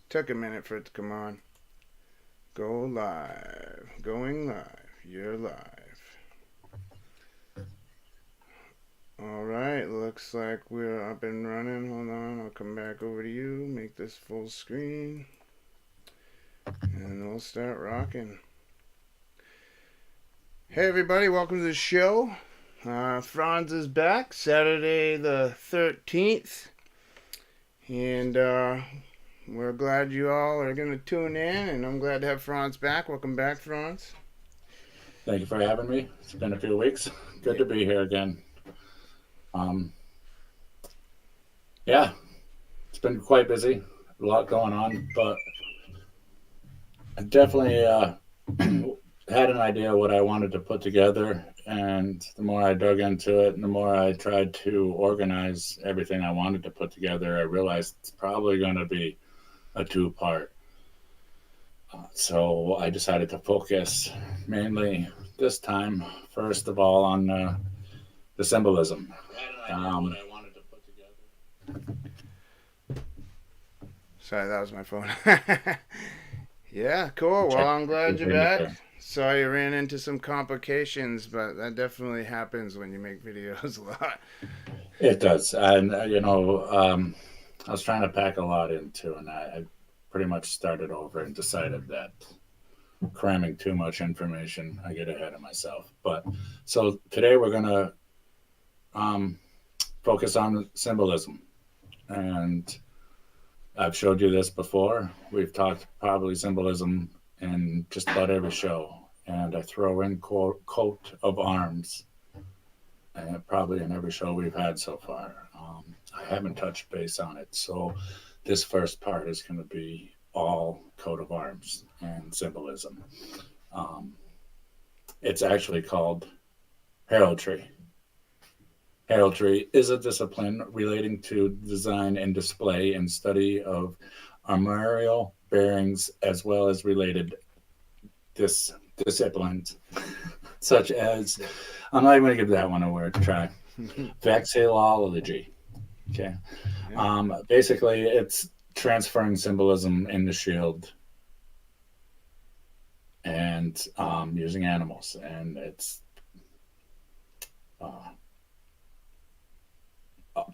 Took a minute for it to come on. Go live. Going live. You're live. Alright, looks like we're up and running. Hold on, I'll come back over to you. Make this full screen. And we'll start rocking. Hey everybody, welcome to the show. Franz is back, Saturday the 13th. And we're glad you all are going to tune in, and I'm glad to have Franz back. Welcome back, Franz. Thank you for having me. It's been a few weeks. Good to be here again. Um, yeah, it's been quite busy. A lot going on, but I definitely had an idea what I wanted to put together. And the more I dug into it, and the more I tried to organize everything I wanted to put together, I realized it's probably going to be a two-part. So I decided to focus mainly this time, first of all, on the symbolism. I had an idea what I wanted to put together. Sorry, that was my phone. Yeah, cool. Well, I'm glad you're back. Sorry you ran into some complications, but that definitely happens when you make videos a lot. It does. And, I was trying to pack a lot into, and I pretty much started over and decided that cramming too much information, I get ahead of myself. But so today we're going to focus on symbolism. And I've showed you this before. We've talked probably symbolism in just about every show. And I throw in coat of arms, and probably in every show we've had so far. I haven't touched base on it. So this first part is going to be all coat of arms and symbolism. Um, it's actually called heraldry. Heraldry is a discipline relating to design and display and study of armorial bearings as well as related disciplines, such as, I'm not even going to give that one a word to try, vexillology. Okay. Yeah. Basically, it's transferring symbolism in the shield and using animals. And it's uh,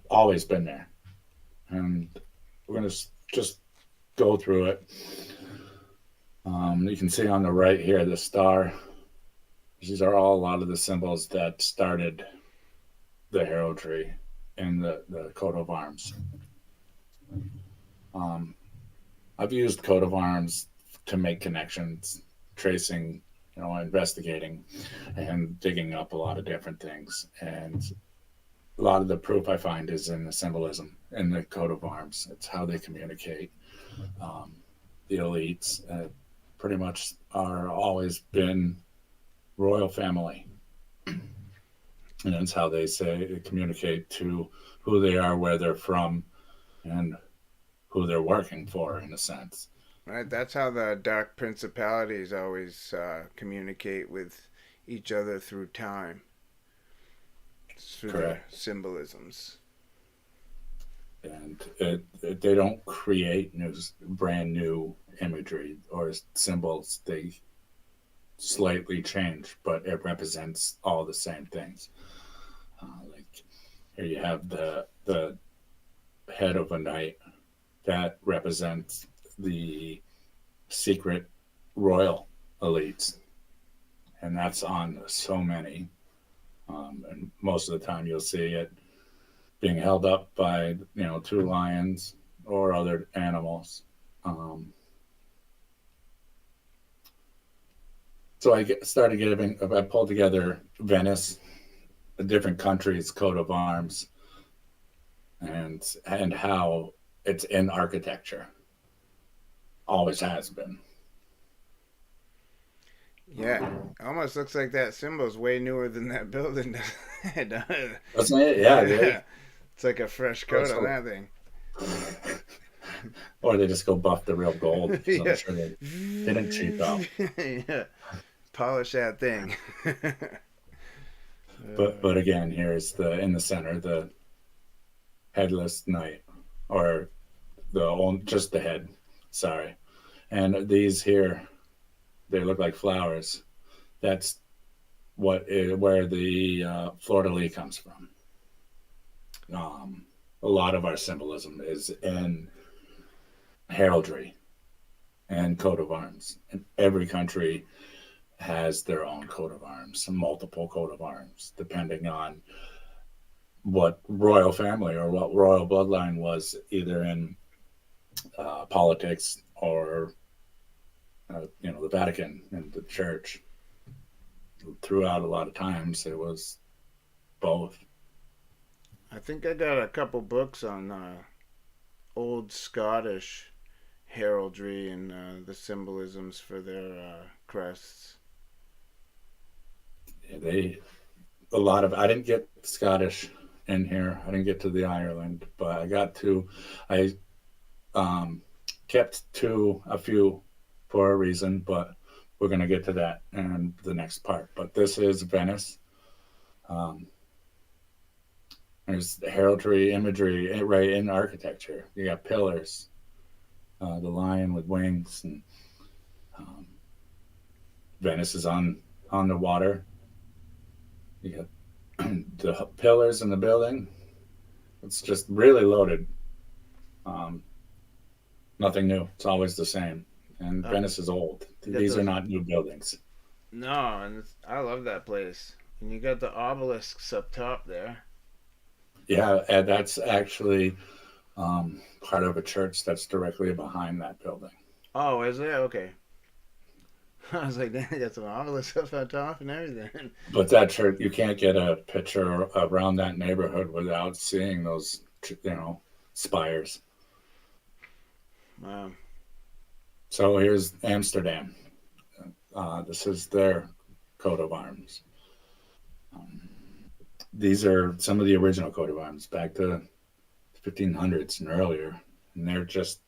always been there. And we're going to just go through it. You can see on the right here the star. These are all a lot of the symbols that started the heraldry in the coat of arms. Um, I've used coat of arms to make connections, tracing, investigating, and digging up a lot of different things. And a lot of the proof I find is in the symbolism in the coat of arms. It's how they communicate. The elites pretty much are always been royal family, and that's how they communicate to who they are, where they're from, and who they're working for, in a sense. Right, that's how the dark principalities always communicate with each other through time, through their Correct. symbolisms. And they don't create brand new imagery or symbols. They slightly change, but it represents all the same things. Like here you have the head of a knight that represents the secret royal elites, and that's on so many. And most of the time, you'll see it being held up by two lions or other animals. Um, so started giving. I pulled together Venice, the different countries' coat of arms, and how it's in architecture. Always has been. Yeah, almost looks like that symbol's way newer than that building. Wasn't it? Yeah, Yeah, it's like a fresh coat on so, that thing. or they just go buff the real gold. So I'm Yeah. sure they didn't cheap out. Yeah. Polish that thing. But again, here's the in the center the headless knight, or just the head. Sorry. And these here, they look like flowers. That's where the Florida Lee comes from. Um, a lot of our symbolism is in heraldry and coat of arms. And every country has their own coat of arms, multiple coat of arms, depending on what royal family or what royal bloodline was either in politics or the Vatican and the church. Throughout a lot of times, it was both. I think I got a couple books on old Scottish heraldry and the symbolisms for their crests. They a lot of I didn't get Scottish in here. I didn't get to the Ireland, but I um, kept to a few for a reason, but we're going to get to that in the next part. But this is Venice. Um, there's heraldry imagery right in architecture. You got pillars, the lion with wings, and um, Venice is on the water. You got the pillars in the building. It's just really loaded. Um, Nothing new. It's always the same. And Uh, Venice is old. you got These are those. not new buildings. No, and I love that place. And you got the obelisks up top there. Yeah, and that's actually part of a church that's directly behind that building. Oh, is there? Okay. I was like, damn, you got some obelisks up on top and everything. But that church, you can't get a picture around that neighborhood without seeing those, spires. Wow. So here's Amsterdam. This is their coat of arms. Um, these are some of the original coat of arms back to 1500s and earlier, and they're just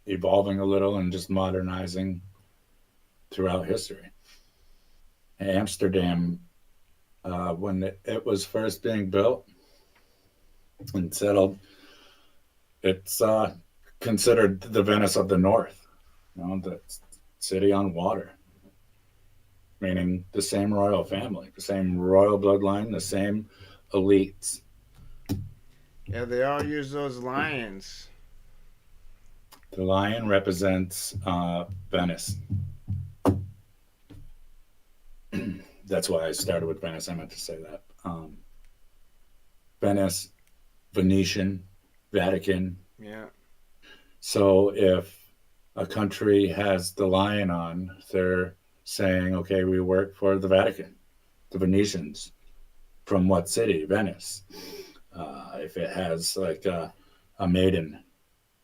evolving a little and just modernizing throughout history. Amsterdam, when it was first being built and settled, it's considered the Venice of the North, the city on water, meaning the same royal family, the same royal bloodline, the same elites. Yeah, they all use those lions. The lion represents Venice. That's why I started with Venice. I meant to say that. Venice, Venetian, Vatican. Yeah. So if a country has the lion on, they're saying, okay, we work for the Vatican, the Venetians. From what city? Venice. If it has like a maiden,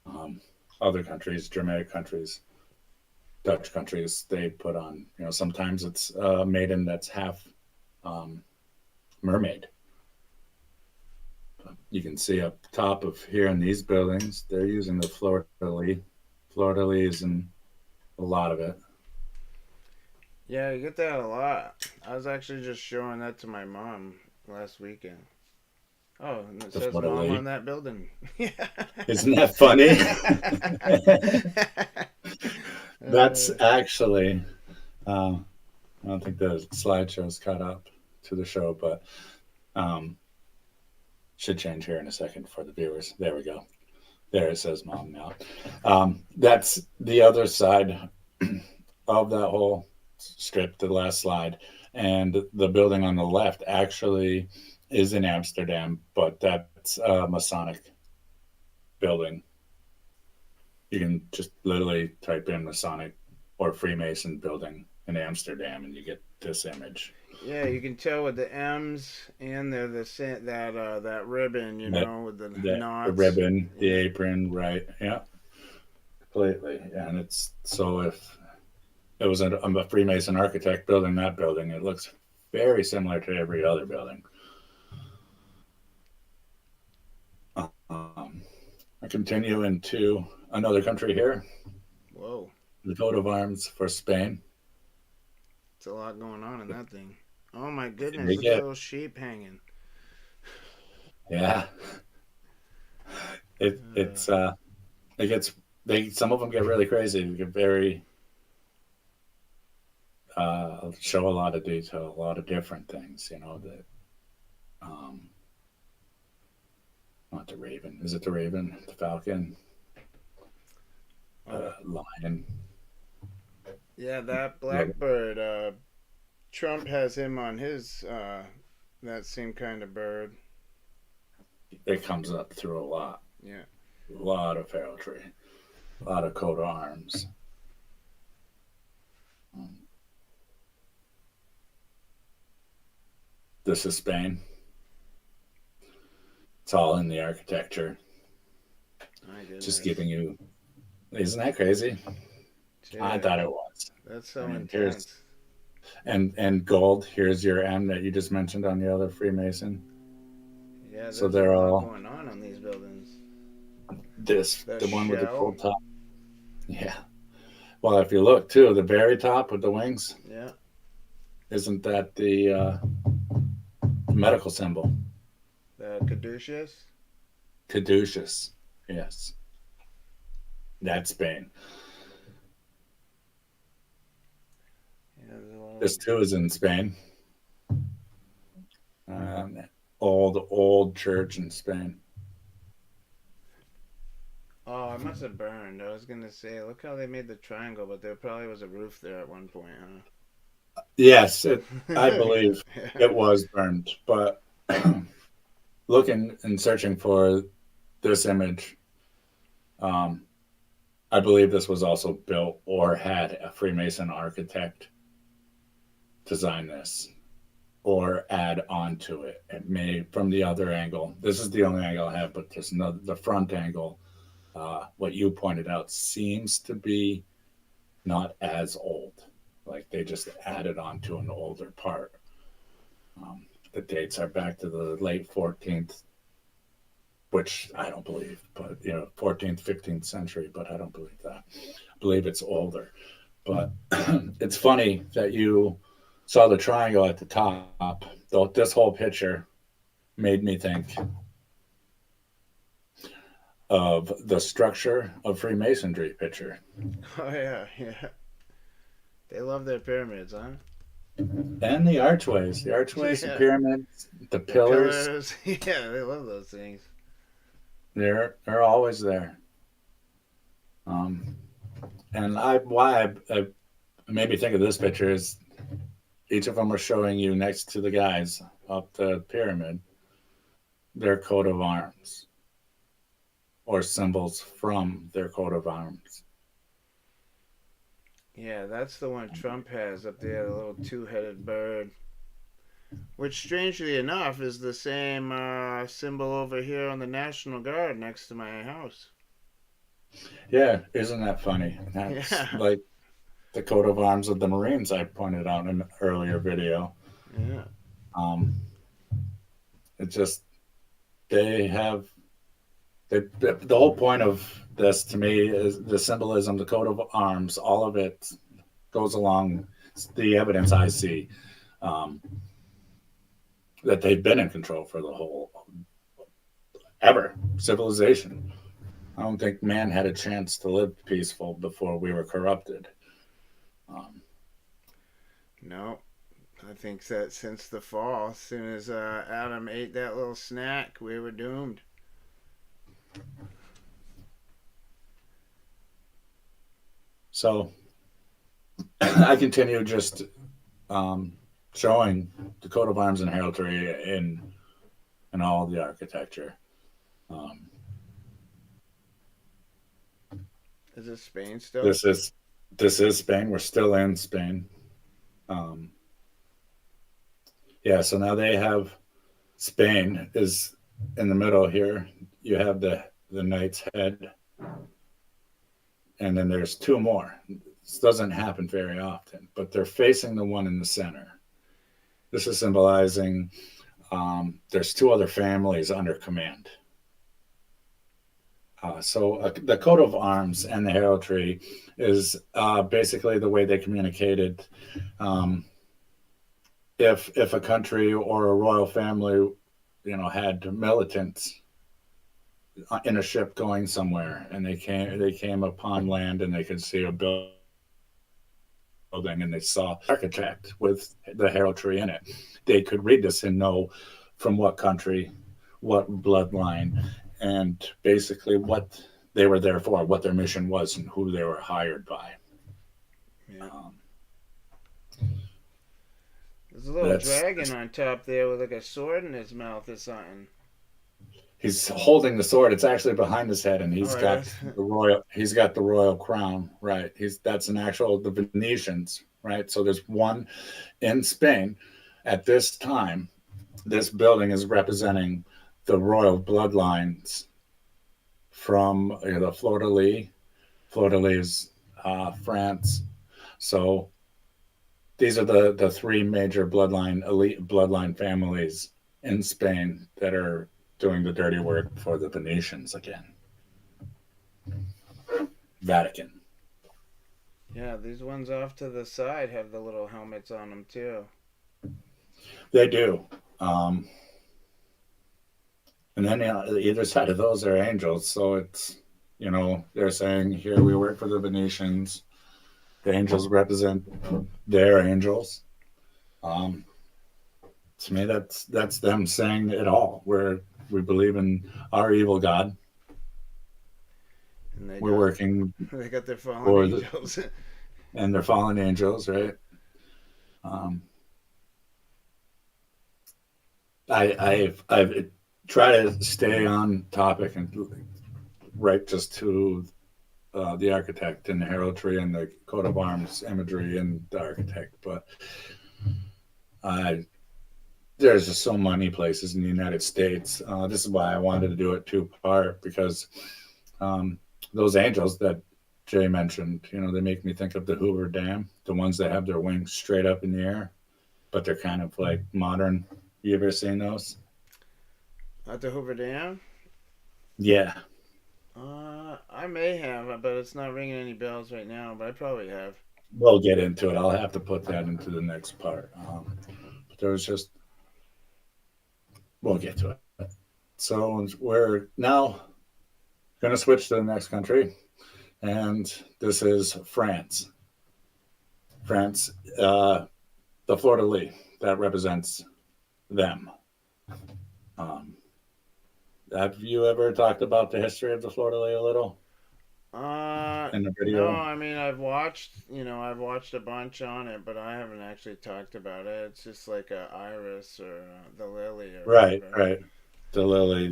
um, other countries, Germanic countries, Dutch countries, they put on, sometimes it's a maiden that's half um, mermaid. You can see up top of here in these buildings, they're using the Florida Lee. Florida Lee is in a lot of it. Yeah, you get that a lot. I was actually just showing that to my mom last weekend. Oh, and it The says Florida mom on Lee. that building. Yeah. Isn't that funny? That's actually, uh, I don't think the slideshow's caught up to the show, but um, should change here in a second for the viewers. There we go. There it says mom now. That's the other side of that whole strip, the last slide. And the building on the left actually is in Amsterdam, but that's a Masonic building. You can just literally type in Masonic or Freemason building in Amsterdam and you get this image. Yeah, you can tell with the M's and that ribbon, That, with the the knots. ribbon, the Yeah. apron, right? Yeah, completely. And it's so if it was a Freemason architect building that building, it looks very similar to every other building. Um, I continue into another country here, Whoa, the coat of arms for Spain. it's a lot going on in that thing. Oh my goodness, They look at get, those sheep hanging. yeah, it Uh, it's it gets they some of them get really crazy. They get very show a lot of detail, a lot of different things. You know that um, not the raven. Is it the raven? The falcon? Oh, Lion? yeah, that Look, blackbird. Trump has him on his that same kind of bird. it comes up through Yeah. a lot of heraldry, a lot of coat of arms. Um, this is Spain. It's all in the architecture. My Just goodness. giving you. Isn't that crazy? I Yeah, thought it was. that's I so mean, here's intense. and gold. Here's your M that you just mentioned on the other Freemason. Yeah, So there's a they're lot all going on these buildings. this The the one with the shell. gold top. Yeah. Well, if you look too, the very top with the wings, Yeah. isn't that the medical symbol? The caduceus. Caduceus. Yes, that's Spain. Yeah, there's a little. This too is in Spain. Um, old church in Spain. Oh, it must have burned. I was gonna say, look how they made the triangle, but there probably was a roof there at one point, Yes, I huh? believe Yeah. it was burned, but looking and searching for this image, um, I believe this was also built or had a Freemason architect design this or add on to it. It may from the other angle. This is the only angle I have, but there's another the front angle. What you pointed out seems to be not as old. Like they just added on to an older part. Um, the dates are back to the late 14th, which I don't believe, but 14th, 15th century, but I don't believe that. I believe it's older. But it's funny that you saw the triangle at the top. Though this whole picture made me think of the structure of Freemasonry picture Oh yeah, yeah. They love their pyramids, huh? and the archways, the Yeah. pyramids, the The pillars. pillars. Yeah, they love those things. They're always there. Um, and I why I made me think of this picture is each of them are showing you next to the guys up the pyramid their coat of arms or symbols from their coat of arms. Yeah, that's the one Trump has up there, the little two-headed bird. Which, strangely enough, is the same symbol over here on the National Guard next to my house. Yeah, isn't that funny? That's Yeah, like the coat of arms of the Marines I pointed out in an earlier video. yeah, Um, it just they have the whole point of this to me is the symbolism, the coat of arms, all of it goes along the evidence I see um, that they've been in control for the whole ever civilization. I don't think man had a chance to live peaceful before we were corrupted. Um, no. I think that since the fall, as soon as Adam ate that little snack, we were doomed. so I continue just um, showing the coat of arms and heraldry in all the architecture. Um, Is it Spain still? this is this is Spain. We're still in Spain. Um, yeah, so now they have Spain is in the middle here. You have the knight's head, and then there's two more. This doesn't happen very often, but they're facing the one in the center. This is symbolizing there's two other families under command. The coat of arms and the heraldry is basically the way they communicated. Um, if a country or a royal family, had militants, in a ship going somewhere, and they came upon land, and they could see a building, and they saw architect with the heraldry in it. They could read this and know from what country, what bloodline, and basically what they were there for, what their mission was, and who they were hired by. Yeah. Um, There's a little that's dragon on top there with like a sword in his mouth or something. He's holding the sword. It's actually behind his head, and Oh, it is? He's got the royal crown. Right. That's an actual the Venetians. Right. So there's one in Spain at this time. This building is representing the royal bloodlines from the Fleur de Lis. Fleur de Lis is France. So these are the three major elite bloodline families in Spain that are doing the dirty work for the Venetians again. Vatican. Yeah, these ones off to the side have the little helmets on them too. They do. And then either side of those are angels. So it's, they're saying, here we work for the Venetians. The angels represent their angels. To me, that's them saying it all. We believe in our evil God. And We're working they got their fallen for angels. and they're fallen angels, right? I've tried to stay on topic and right just to the architect and the heraldry and the coat of arms imagery and the architect, but there's just so many places in the United States. This is why I wanted to do it two-part, because those angels that Jay mentioned, they make me think of the Hoover Dam, the ones that have their wings straight up in the air, but they're kind of like modern. You ever seen those? At the Hoover Dam? Yeah. I may have, but it's not ringing any bells right now, but I probably have. We'll get into it. I'll have to put that into the next part. But there was just, we'll get to it. So we're now going to switch to the next country, and this is France. France, the Fleur de Lis, that represents them. Have you ever talked about the history of the Fleur de Lis a little in the No, video? I mean, I've watched a bunch on it, but I haven't actually talked about it. It's just like a iris or the lily or Right, whatever. right. The lily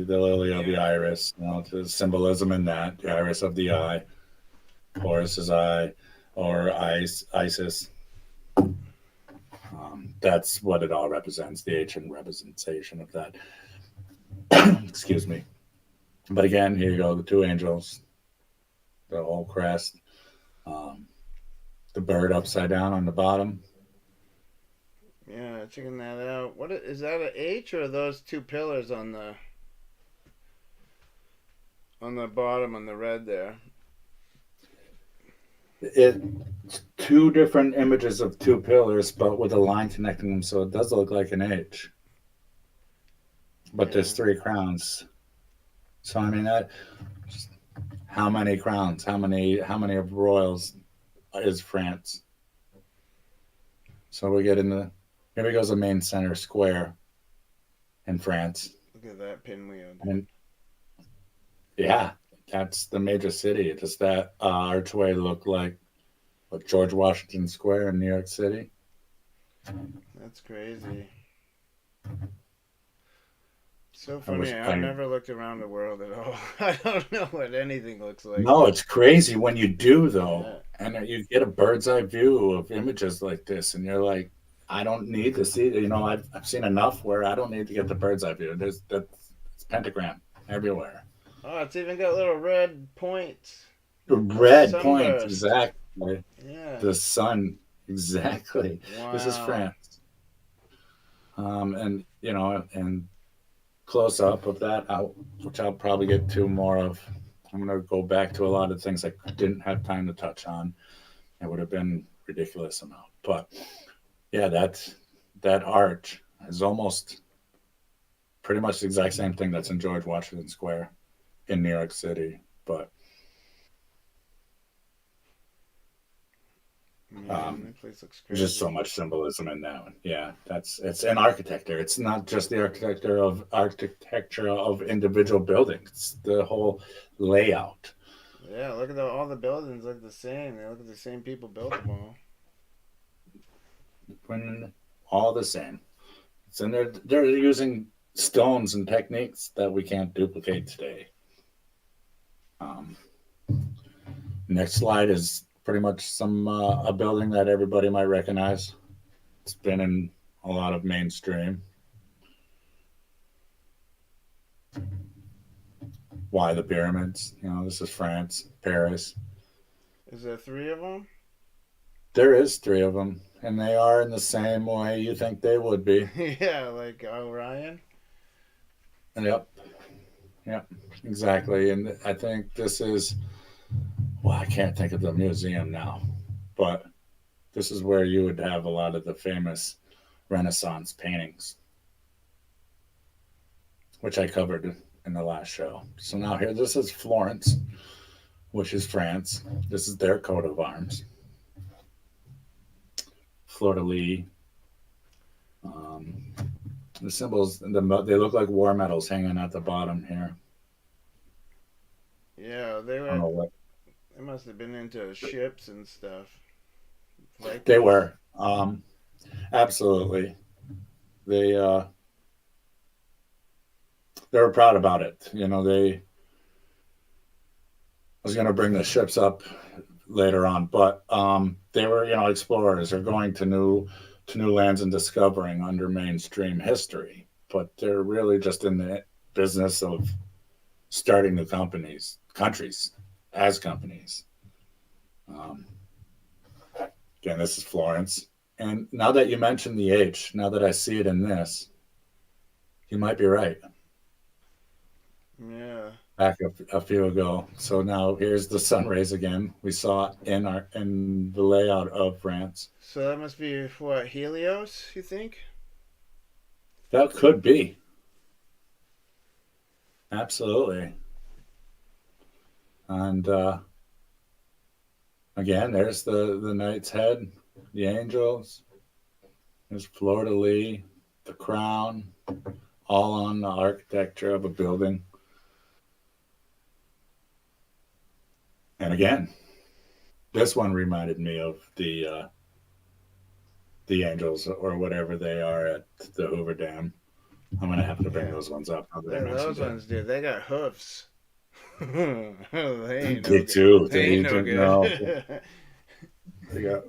of the Yeah. iris. The symbolism in that, the iris of the eye, Horus's eye, or Isis. That's what it all represents, the ancient representation of that. Excuse me. But again, here you go, the two angels, the whole crest, um, the bird upside down on the bottom. Yeah, checking that out. Is that a H or are those two pillars on the bottom on the red there? It's two different images of two pillars, but with a line connecting them, so it does look like an H. But there's Yeah. three crowns. So I mean, how many crowns? How many of royals is France? So we get into here. We goes the main center square in France, Look at that pinwheel. and yeah, that's the major city. Does that archway look like what George Washington Square in New York City? That's crazy. So I funny. wish I've I. never looked around the world at all. I don't know what anything looks like. No, it's crazy when you do though, Yeah. and you get a bird's eye view of images like this, and you're like, I don't need to see. I've seen enough where I don't need to get the bird's eye view. It's pentagram everywhere. Oh, it's even got little red points. The Like a red points, sunburst. exactly. Yeah. The sun, exactly. This is Wow. France. And close up of that, which I'll probably get to more of. I'm going to go back to a lot of things I didn't have time to touch on. It would have been ridiculous amount, but yeah, that arch is almost pretty much the exact same thing that's in George Washington Square. in New York City. But Man, um, that place looks there's just crazy. so much symbolism in that one. Yeah, that's it's an architecture. It's not just the architecture of individual buildings. It's the whole layout. Yeah, look at all the buildings look the same. They look like the same people built them all. When all the same. And they're using stones and techniques that we can't duplicate today. Um, Next slide is pretty much some a building that everybody might recognize. It's been in a lot of mainstream. Why the pyramids? You know, this is France, Paris. Is there three of them? There is three of them, and they are in the same way you think they would be. Yeah, like Orion. Yep, yep, exactly. And I think this is well, I can't think of the museum now, but this is where you would have a lot of the famous Renaissance paintings, which I covered in the last show. So now here, this is Florence, which is France. This is their coat of arms. Fleur de lis. Um, the symbols, they look like war medals hanging at the bottom here. Yeah, I don't know what they must have been into ships and stuff. they Vikings. were. Absolutely, they they were proud about it. You know, they I was going to bring the ships up later on, but they were explorers. They're going to new lands and discovering under mainstream history, but they're really just in the business of starting new countries as companies. Um, Again, this is Florence, and now that you mention the H, now that I see it in this, you might be right. Yeah. Back a few ago, so now here's the sun rays again. We saw in the layout of France. So that must be what, Helios, you think? That could be. Absolutely. And again, there's the knight's head, the angels, there's Fleur de lis, the crown, all on the architecture of a building. And again, this one reminded me of the angels or whatever they are at the Hoover Dam. I'm gonna have to bring Yeah. those ones up now that I Those mentioned it. ones, dude, they got hoofs. They ain't no They good. do. They They ain't no didn't know. good. They got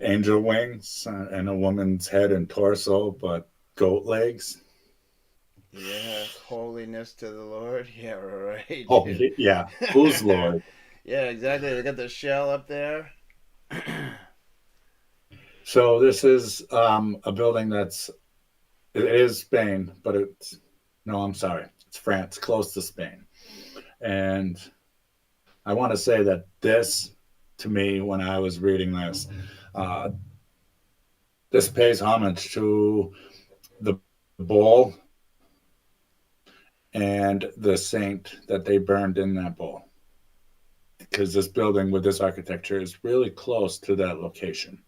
angel wings and a woman's head and torso, but goat legs. Yeah, holiness to the Lord. Yeah, right, Oh dude. yeah, who's Lord? Yeah, exactly. They got the shell up there. So this is a building it is Spain, but it's no, I'm sorry, it's France, close to Spain. And I want to say that this, to me, when I was reading this, uh, this pays homage to the bowl and the saint that they burned in that bowl, because this building with this architecture is really close to that location.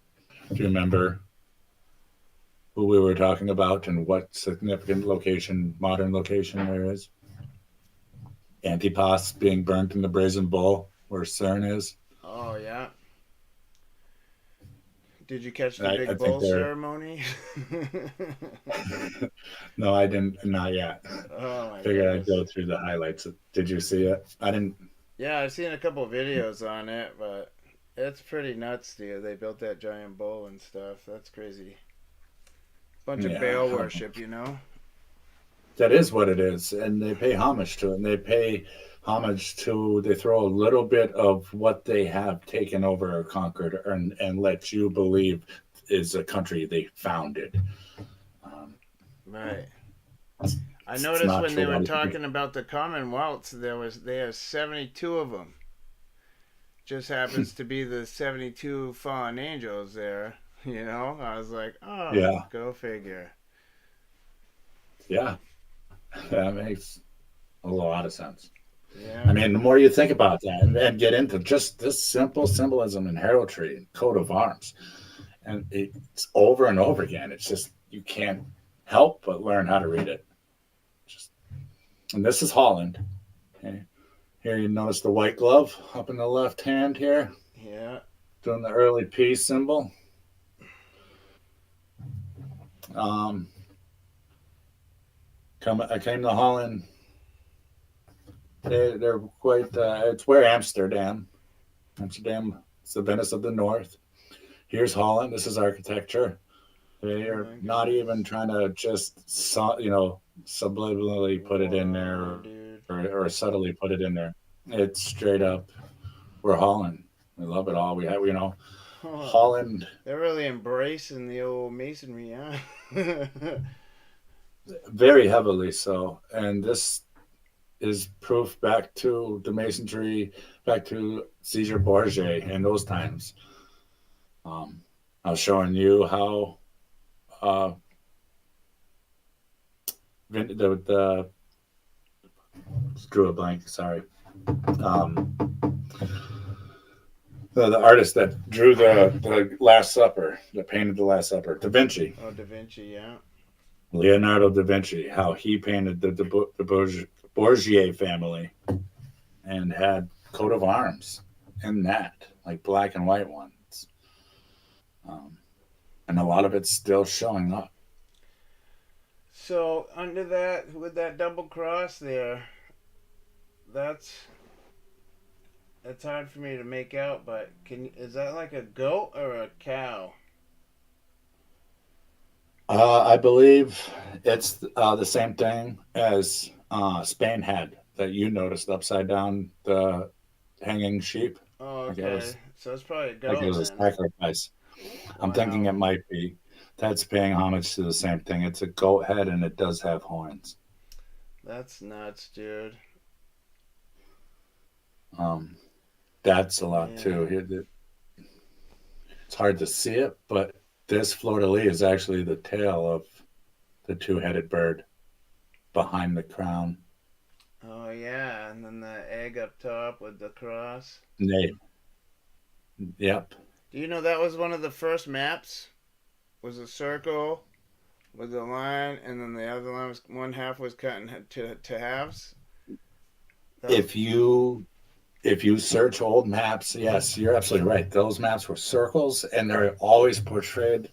Do you remember who we were talking about and what significant location, modern location there is? Antipas being burnt in the brazen bowl where CERN is. Oh, yeah. Did you catch the I big think bull they're ceremony? no, I didn't, not yet. Oh my Figured I'd goodness. go through the highlights. Did you see it? I didn't. Yeah, I've seen a couple videos on it, but it's pretty nuts, dude. They built that giant bull and stuff. That's crazy. Bunch of Yeah, Baal worship, you know? that is what it is, and they pay homage to it. And they pay homage to. They throw a little bit of what they have taken over or conquered, and let you believe is a country they founded. Um, Right. I it's noticed not when for they were what it talking about the Commonwealths, they have 72 of them. Just happens to be the 72 fallen angels there. You know, I was like, oh, yeah, go figure. yeah, that makes a lot of sense. I Yeah. mean, the more you think about that and get into just this simple symbolism in heraldry and coat of arms, and it's over and over again. It's just you can't help but learn how to read it. Just, and this is Holland. Okay. Here you notice the white glove up in the left hand here, Yeah. doing the early peace symbol. Um, I came to Holland. They're quite. It's where Amsterdam. Amsterdam is the Venice of the North. Here's Holland. This is architecture. They Oh are my not even goodness. trying to just subliminally put it in there Whoa, dude. or subtly put it in there. It's straight up. We're Holland. We love it all. We have Holland They're really embracing the old masonry, huh? very heavily so, and this is proof back to the masonry, back to Caesar Borgia in those times. Um, I was showing you how uh, the drew a blank. Sorry, um, the artist that drew the Last Supper, that painted the Last Supper, Da Vinci, Oh, Da Vinci, yeah. Leonardo da Vinci, how he painted the Borgia family and had coat of arms in that, like black and white ones. Um, and a lot of it's still showing up. So under that, with that double cross there, that's it's hard for me to make out. But is that like a goat or a cow? I believe it's the same thing as Spain had that you noticed upside down the hanging sheep. Oh, Like it okay. was So it's probably a like it goat was a then. sacrifice. I'm thinking it Wow, might be. That's paying homage to the same thing. It's a goat head and it does have horns. that's nuts, dude. Um, that's a lot Yeah. too. It's hard to see it, but this fleur de lis is actually the tail of the two-headed bird behind the crown. Oh yeah, and then the egg up top with the cross. Name. Yep. Do you know that was one of the first maps? Was a circle with a line, and then the other line was one half was cut to halves. That was If you search old maps, yes, you're absolutely right. Those maps were circles, and they're always portrayed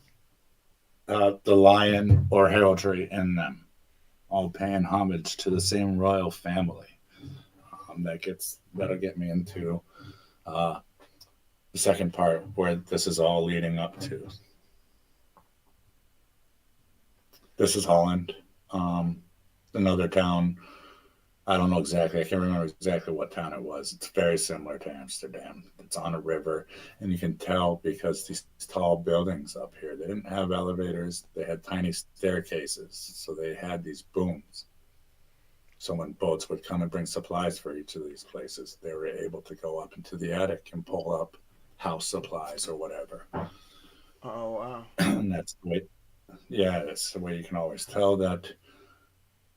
the lion or heraldry in them, all paying homage to the same royal family. That'll get me into uh, the second part where this is all leading up to. This is Holland, um, another town. I don't know exactly. I can't remember exactly what town it was. It's very similar to Amsterdam. It's on a river, and you can tell because these tall buildings up here, they didn't have elevators. They had tiny staircases, so they had these booms. So when boats would come and bring supplies for each of these places, they were able to go up into the attic and pull up house supplies or whatever. oh wow. And that's the way, yeah, that's the way you can always tell that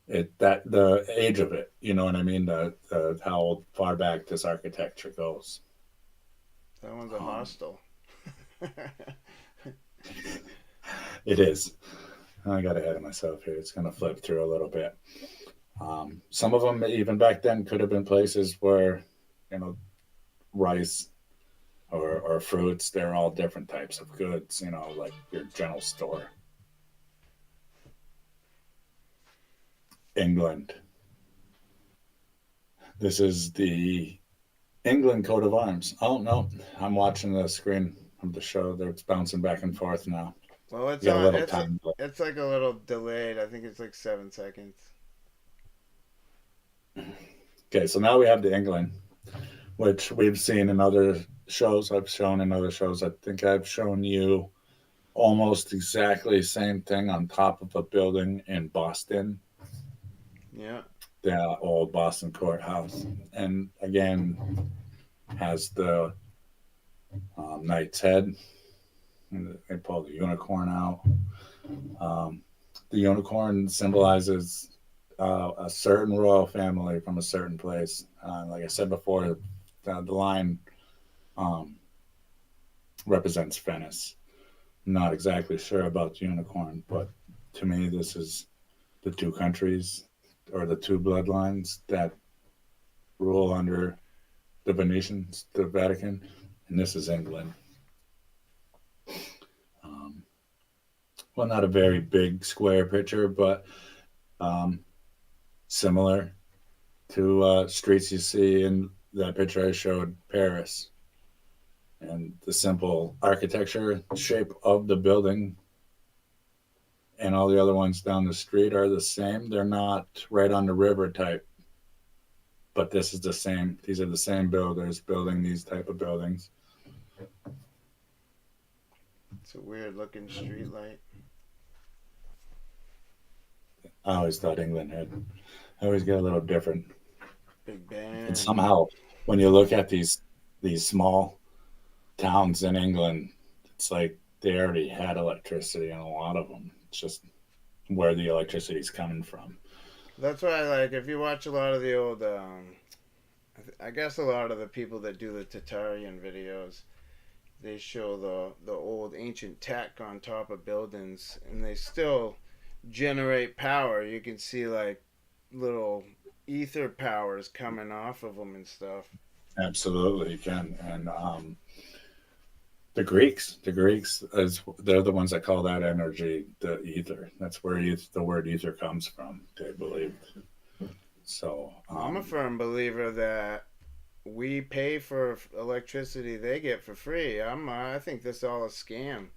the age of it. You know what I mean? The how far back this architecture goes. That one's a Um, hostel. it is. I got ahead of myself here. It's going to flip through a little bit. Some of them, even back then, could have been places where, you know, rice or fruits. They're all different types of goods. You know, like your general store. England. This is the England coat of arms. Oh no, I'm watching the screen of the show. It's bouncing back and forth now. Well, it's You got a on. little time. It's like a little delayed. I think it's like 7 seconds. Okay, so now we have the England, which we've seen in other shows. I've shown in other shows. I think I've shown you almost exactly the same thing on top of a building in Boston, Yeah. the old Boston courthouse, and again has the knight's head. They pull the unicorn out. Um, the unicorn symbolizes a certain royal family from a certain place. Like I said before, the line um, represents Venice. Not exactly sure about the unicorn, but to me, this is the two countries or the two bloodlines that rule under the Venetians, the Vatican, and this is England. Um, well, not a very big square picture, but um, similar to streets you see in that picture I showed, Paris. And the simple architecture shape of the building and all the other ones down the street are the same. They're not right on the river type, but this is the same. These are the same builders building these type of buildings. It's a weird looking street light. I always thought England had. I always get a little different. Big And Ben. somehow, when you look at these small towns in England, it's like they already had electricity in a lot of them. It's just where the electricity is coming from. That's why, like, if you watch a lot of the old, I guess a lot of the people that do the Tatarian videos, they show the old ancient tech on top of buildings, and they still generate power. You can see like little ether powers coming off of them and stuff. Absolutely, you can. And the Greeks, is they're the ones that call that energy the ether. That's where the word ether comes from. They believe. So I'm a firm believer that we pay for electricity they get for free. I think this is all a scam.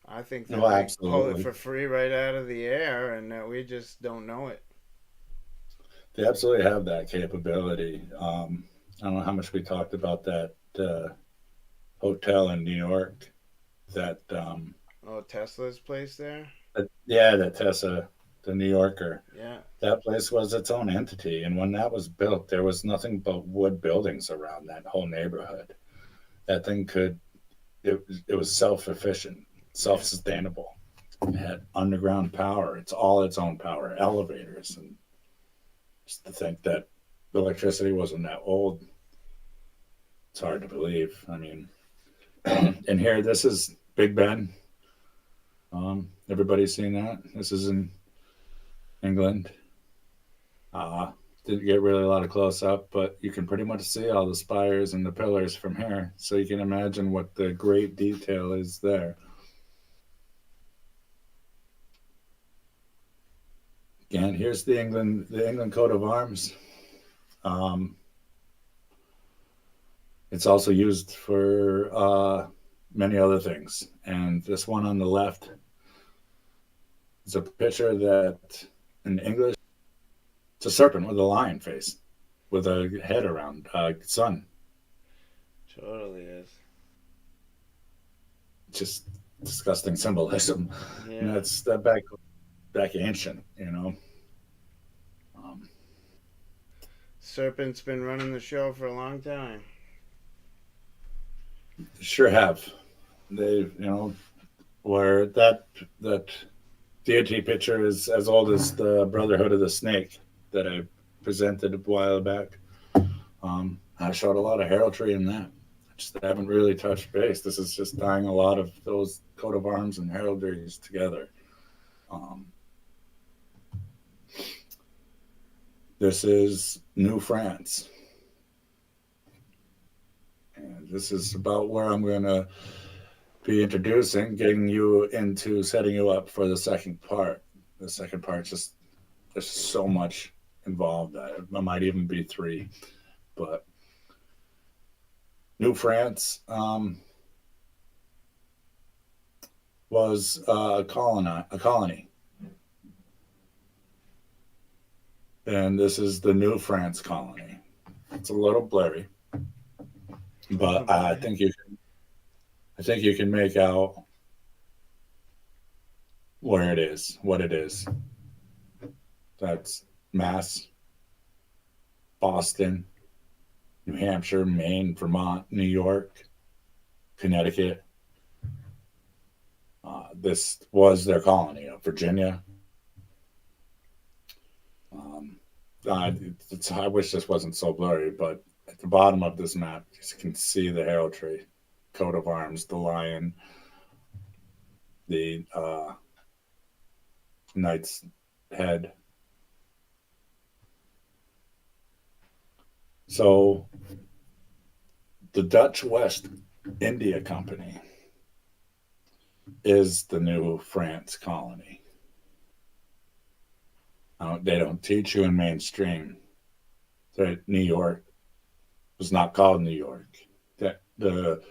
I think that no, they pull it absolutely, for free right out of the air and that we just don't know it. they absolutely have that capability. I don't know how much we talked about that hotel in New York. That Oh, Tesla's place there? yeah, that Tesla, the New Yorker. Yeah. That place was its own entity, and when that was built, there was nothing but wood buildings around that whole neighborhood. That thing could it was self efficient, self Yeah. sustainable. It had underground power. It's all its own power, elevators, and just to think that the electricity wasn't that old, it's hard to believe. I mean, and here, this is Big Ben. Everybody's seen that. This is in England. Uh, didn't get really a lot of close up, but you can pretty much see all the spires and the pillars from here. So you can imagine what the great detail is there. And here's the England coat of arms. Um, it's also used for many other things. And this one on the left is a picture that in English, it's a serpent with a lion face, with a head around sun. Totally is. Just disgusting symbolism. And Yeah. that's that back ancient, you know. Um, Serpent's been running the show for a long time. sure have. Where that deity picture is as old as the Brotherhood of the Snake that I presented a while back. I showed a lot of heraldry in that. I just haven't really touched base. This is just tying a lot of those coat of arms and heraldries together. Um, this is New France. And this is about where I'm going to be introducing, getting you into setting you up for the second part. The second part, just there's so much involved. It might even be three, but New France was a colony, and this is the New France colony. It's a little blurry, but Okay. I think you can make out where it is, what it is. That's Mass, Boston, New Hampshire, Maine, Vermont, New York, Connecticut. This was their colony of Virginia. Um, I wish this wasn't so blurry, but at the bottom of this map, you can see the heraldry, coat of arms, the lion, the knight's head. So the Dutch West India Company is the new France colony. They don't teach you in mainstream that New York was not called New York. That the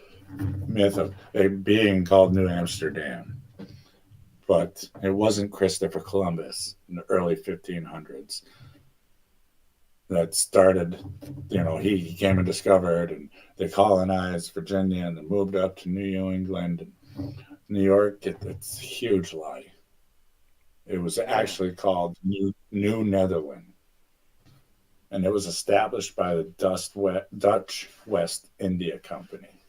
myth of it being called New Amsterdam, but it wasn't Christopher Columbus in the early 1500s that started. He came and discovered, and they colonized Virginia and then moved up to New England. And New York, it's a huge lie. It was Yeah. actually called New Netherland, and it was established by the Dutch West India Company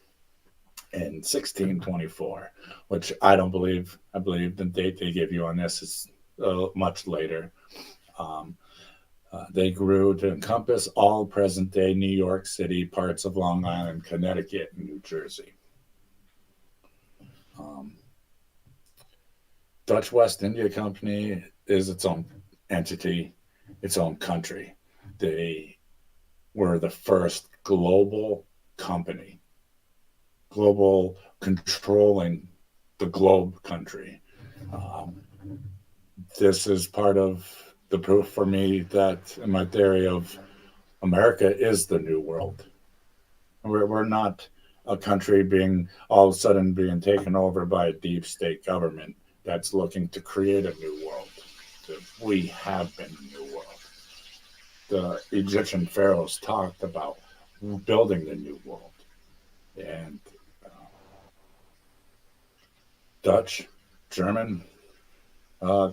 in 1624, which I don't believe. I believe the date they give you on this is much later. Um, they grew to encompass all present day New York City, parts of Long Island, Connecticut, and New Jersey. Um, Dutch West India Company is its own entity, its own country. They were the first global company, global controlling the globe country. Um, this is part of the proof for me that in my theory of America is the new world. We're not a country being all of a sudden being taken over by a deep state government that's looking to create a new world. We have been the new world. The Egyptian pharaohs talked about building the new world, and Dutch, German, uh,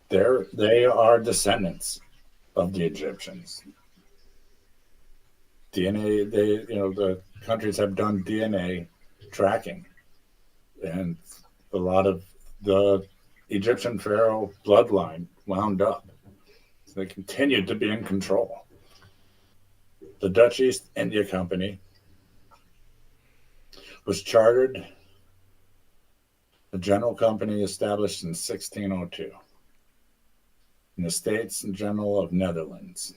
they are descendants of the Egyptians. DNA, the countries have done DNA tracking, and a lot of the Egyptian pharaoh bloodline wound up. So they continued to be in control. The Dutch East India Company was chartered, a general company established in 1602 in the States General of Netherlands.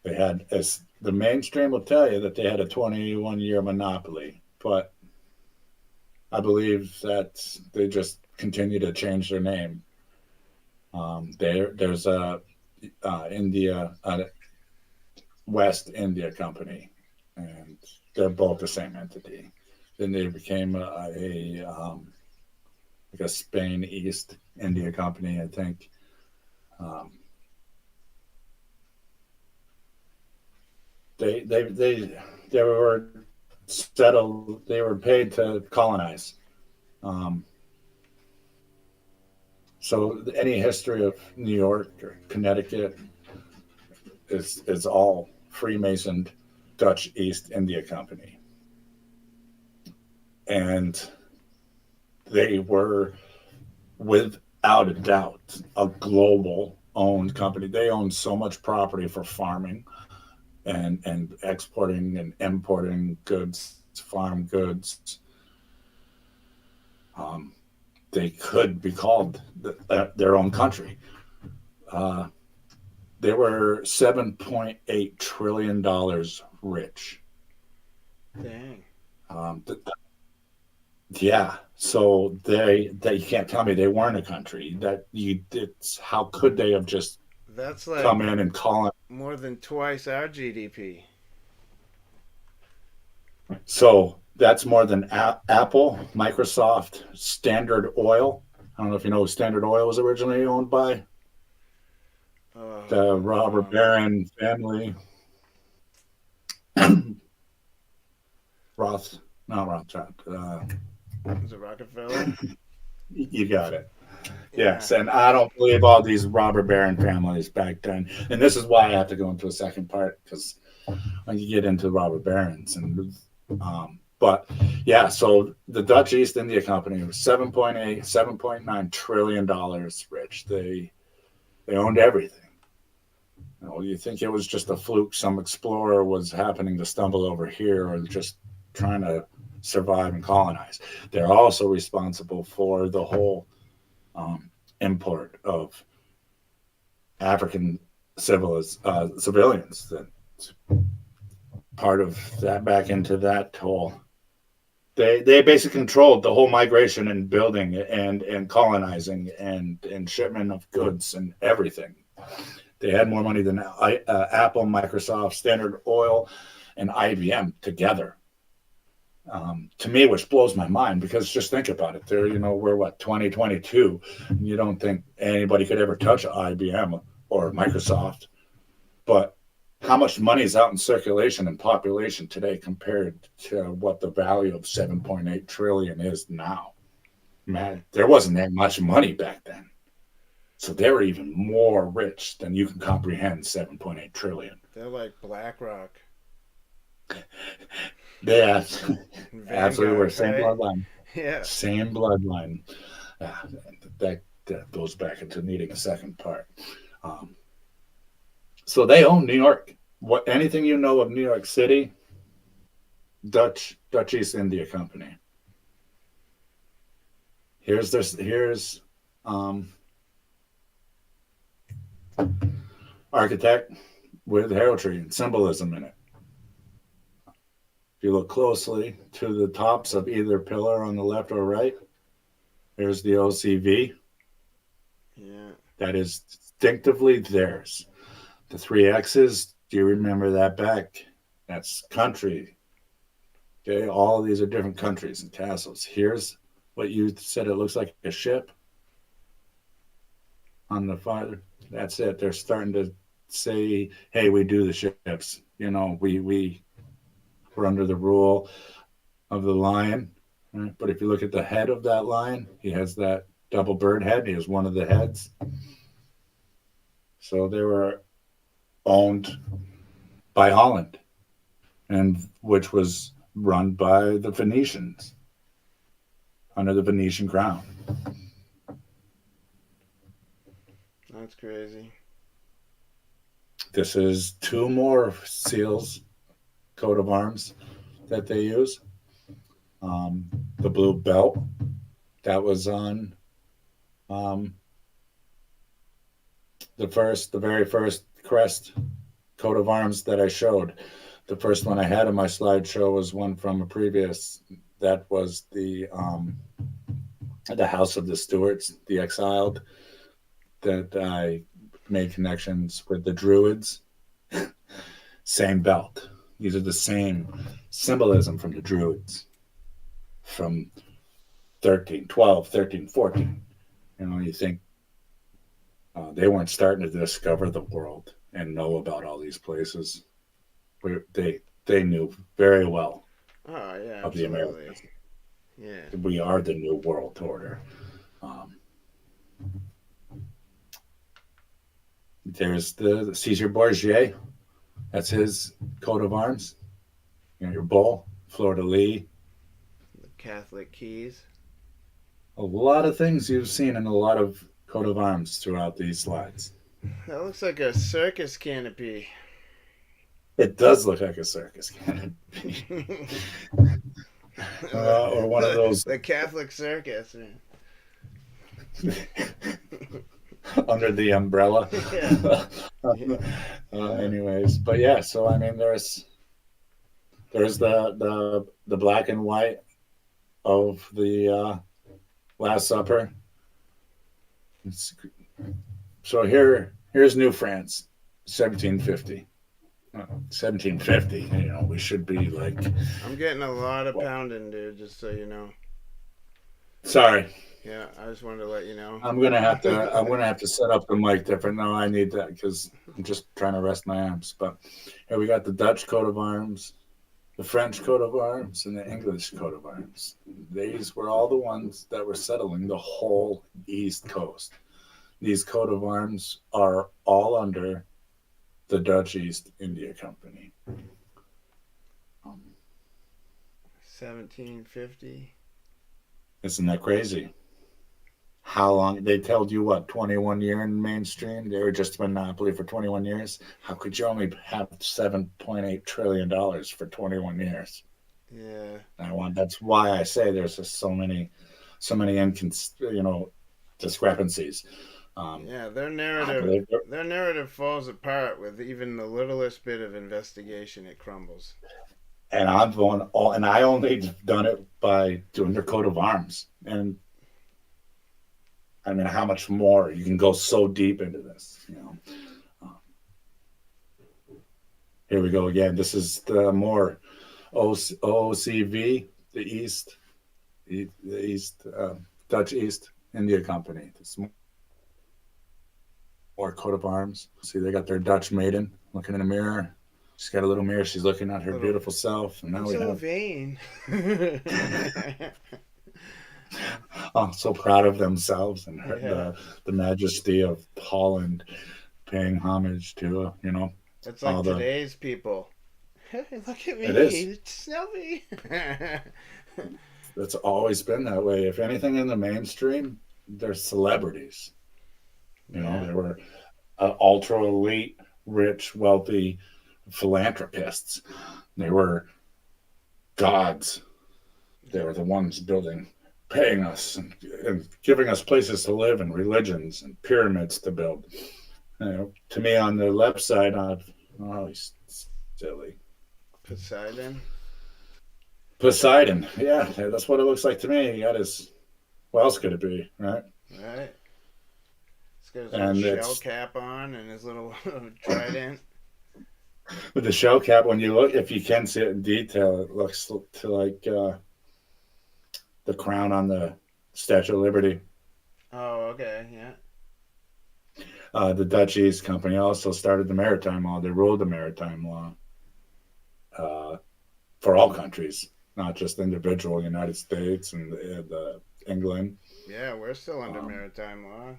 They had, as the mainstream will tell you, that they had a 21-year monopoly, but I believe that they just continue to change their name. There's a India West India Company, and they're both the same entity. Then they became like a Spain East India Company, I think. Um, they were settled. They were paid to colonize. Um, so any history of New York or Connecticut is all Freemasoned Dutch East India Company, and they were without a doubt a global owned company. They owned so much property for farming and exporting and importing goods, farm goods. Um, they could be called their own country. Uh, they were $7.8 trillion rich. Dang. Um, yeah, so they you can't tell me they weren't a country. That you it's how could they have just That's come like in and call it? more than twice our GDP. So that's more than Apple, Microsoft, Standard Oil. I don't know if you know who Standard Oil was originally owned by. The Robert Um, Baron family, Roth, not Rothschild. is it Rockefeller? You got it. Yeah. Yes, and I don't believe all these robber baron families back then. And this is why I have to go into a second part because when you get into robber barons but yeah, so the Dutch East India Company was 7.8, $7.9 trillion rich. They They owned everything. You think it was just a fluke? Some explorer was happening to stumble over here, or just trying to survive and colonize. They're also responsible for the whole import of African civilians. That part of that back into that whole. They basically controlled the whole migration and building and colonizing and shipment of goods and everything. They had more money than Apple, Microsoft, Standard Oil, and IBM together. To me, which blows my mind, because just think about it. We're what, 2022, and you don't think anybody could ever touch IBM or Microsoft. But how much money is out in circulation and population today compared to what the value of 7.8 trillion is now? Man, there wasn't that much money back then. So they were even more rich than you can comprehend. 7.8 trillion. They're like BlackRock. They absolutely were. Same right? bloodline. Yeah. Same bloodline. That goes back into needing a second part. So they own New York. Anything you know of New York City, Dutch East India Company. Here's architect with heraldry and symbolism in it. If you look closely to the tops of either pillar on the left or right, there's the OCV. Yeah. That is distinctively theirs. The 3 X's, do you remember that back? That's country. Okay, all of these are different countries and castles. Here's what you said, it looks like a ship on the far. That's it. They're starting to say, hey, we do the ships. We're under the rule of the lion. Right? But if you look at the head of that lion, he has that double bird head. He has one of the heads. So they were owned by Holland, and which was run by the Venetians under the Venetian crown. That's crazy. This is 2 more seals, coat of arms, that they use. The blue belt that was on the very first crest coat of arms that I showed. The first one I had in my slideshow was one from a previous. That was the House of the Stuarts, the exiled. That I made connections with the Druids. Same belt. These are the same symbolism from the Druids. From 12, 13, 14. You think they weren't starting to discover the world and know about all these places. They knew very well of the Americans. Yeah. We are the new world order. There's the Caesar Borgia. That's his coat of arms. Your bull, fleur-de-lis. The Catholic keys. A lot of things you've seen in a lot of coat of arms throughout these slides. That looks like a circus canopy. It does look like a circus canopy. Or one of those. The Catholic circus. Under the umbrella. Yeah. Anyways, but yeah, so I mean, there's the black and white of the Last Supper. So here's New France, 1750. 1750. We should be like. I'm getting a lot of pounding, dude. Just so you know. Sorry. Yeah, I just wanted to let you know. I'm gonna have to set up the mic different. No, I need that because I'm just trying to rest my arms. But here we got the Dutch coat of arms, the French coat of arms, and the English coat of arms. These were all the ones that were settling the whole East Coast. These coat of arms are all under the Dutch East India Company. 1750. Isn't that crazy? how long they told you what 21 year in mainstream they were just a monopoly for 21 years. How could you only have 7.8 trillion dollars for 21 years? Yeah. That's why I say there's just so many discrepancies. Yeah, But they, their narrative falls apart with even the littlest bit of investigation. It crumbles. and I'm going all, and I only done it by doing their coat of arms. And I mean, how much more you can go so deep into this, Here we go again. This is the more OCV, the East, the East, Dutch East India Company. This more coat of arms. See, they got their Dutch maiden looking in the mirror. She's got a little mirror. She's looking at her Little. beautiful self. And now I'm we so have, vain. oh, so proud of themselves and Yeah. the majesty of Holland paying homage to, It's like all the. today's people. Hey, look at It is. me, Snowy. It's always been that way. If anything in the mainstream, they're celebrities. Yeah. They were ultra elite, rich, wealthy philanthropists. They were gods. They were the ones building, paying us, and giving us places to live and religions and pyramids to build. To me, on the left side, oh, he's silly. Poseidon. Poseidon, yeah, that's what it looks like to me. He got his. What else could it be, right? Right. He's got his little And shell it's cap on and his little trident. with the shell cap. When you look, if you can see it in detail, it looks to like the crown on the Statue of Liberty. Oh, okay, yeah. The Dutch East Company also started the maritime law. They ruled the maritime law uh, for all countries, not just individual United States and the England. Yeah, we're still under Um, maritime law.